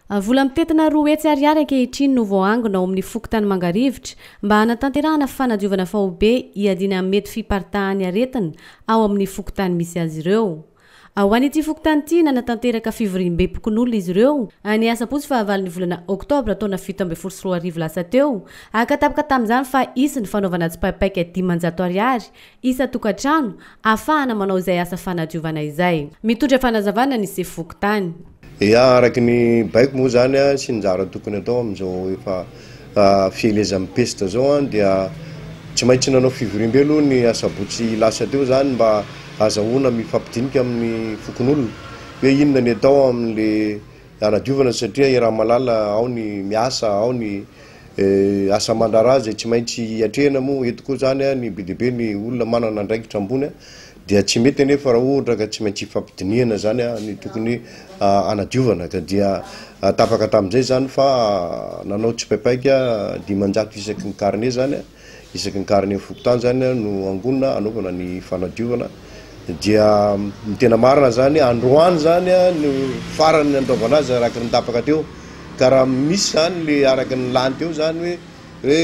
Vola mitetina roa hetsy ariary ankehitriny no voangona ao amin'ny Fokontany Mangarivotra mba hanatanterahana fanadiovana faobe iadina mety fipartahany aretina ao amin'ny Fokontany misy azy ireo. Ao an'ity Fokontany ity nanatanteraka fivoriam-be-pokon'olona izy ireo any asabotsy fahavalon'ny volana Oktobra taona 17 lasa teo, akatapaka tamin'izany fa isy ny fanaovana tsipaipaika 500 ariary isa tokantrano ahafahana manao izay asa fanadiovana izay. Mitondra fanazavana ny Fokontany. Araky ny baiko moa zany sy njara tokony atao amin'izao efa fieleza mipesitra zao dia tsy maintsy nanao fivoriam-be aloha ny asabotsy lasa teo zany mba azahoana mifampidinika amin'ny fokon'olona hoe inona ny atao amin'le anadiovana satria i raha malala ao ny miasa ao ny asa mandarazy tsy maintsy atrehana moa eto koa zany ny be deabe ny olona manana andraikitra ambony dia tsy mety anefa raha ohatra ka tsy maintsy fampidiniana zany ny tokony anadiovana ka dia tapaka tamin'izay zany fa nanao tsipaipaika 500 isaky ny carnet zany isaky ny carnet Fokontany zany no angonina anaovana ny fanadiovana dia tena marina zany androany zany no farany andaovana azy araky ny tapaka teo ka raha misy zany le araky ny lany teo zany hoe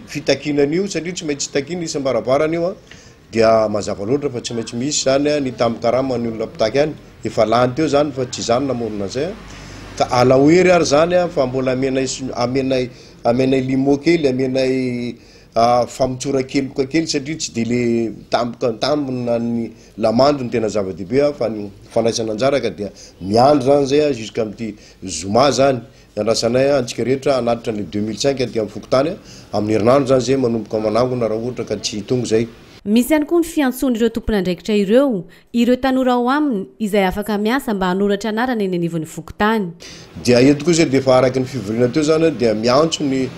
fitakinan'io satria tsy maintsy takina isam-barabarana io dia mazava loatra fa tsy maintsy misy zany ny tambikarama ny olona pitaky any efa lany teo zany fa tsy zany namorona zay ka alaoery ary zany fa mbola amenay limo kely amenay famotsora keloka kely satria tsy de le tambina ny lamando ny tena zava-dehibe fa ny fanaisana anjara ka dia miandro zany zay jusqu'à amty zoma zany andrasanay antsika rehetra anatitra ny 2005 dia amin'ny Fokontany amin'ny herinandro zany zay manomboka manangona raha ohatra ka tsy tonga zay. Misy ihany koa ny fiantsony ireo tompon'andraikitra ireo tanora ao aminy izay afaka miasa mba hanoratra anarana eny anivon'ny Fokontany. Dia eto kosa dia fa araky ny fivoriana teo zany dia miantso ny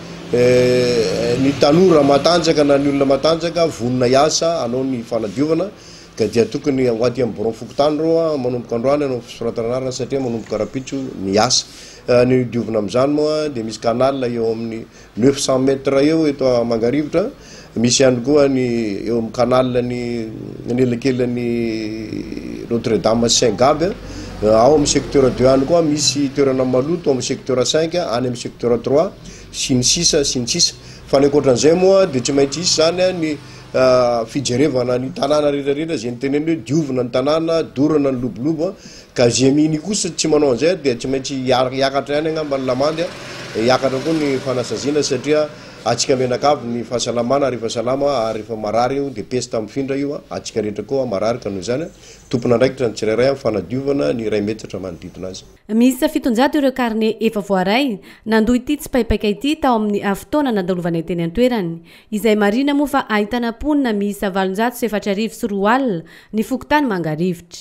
tanora matanjaka na ny olona matanjaka vonona iasa anao ny fanadiovana ka dia tokony ho aty amin'ny bureau Fokontany reo manomboka androany anao fisoratananarana satria manomboka rapitso ny asa ny diovina amin'izany moa dia misy canal eo amin'ny 900 mètres eo eto a Mangarivotra. Misy ihany koa ny eo amin'ny canal ny elakelan'ny Notre-Dame Saint-Gabe ao amin'ny secteur 2 ihany koa misy toerana maloto amin'ny secteur 5 any amin'ny secteur 3 sy ny sisa fa ny ankoatran'izay moa dia tsy maintsy isy zany ny fijerevana ny tanàna rehetrarehetra zay nyteneny hoe diovina ny tanàna dorana ny lobolobo ka zay miny kosa tsy manao an'izay dia tsy maintsy hiakatra ihany angamba ny lamandy hiakatra koa ny fanasaziana satria atsika menakavy ny fahasalamana rehefa salama ary rehefa marary io dia pesta mifindra io atsika rehetra koa marary ka noho izany tompona andraikitra ny tsirairay amin'ny fanadiovana ny ray metatra manodidina azy. Misy 700 ireo carnet efa voaray nandoa ity tsipaipaika ity tao amin'ny fotoana nandalovana teny an-toerany izay marina moa fa ahitana ponina miisa 704 ny Fokontany Mangarivotra.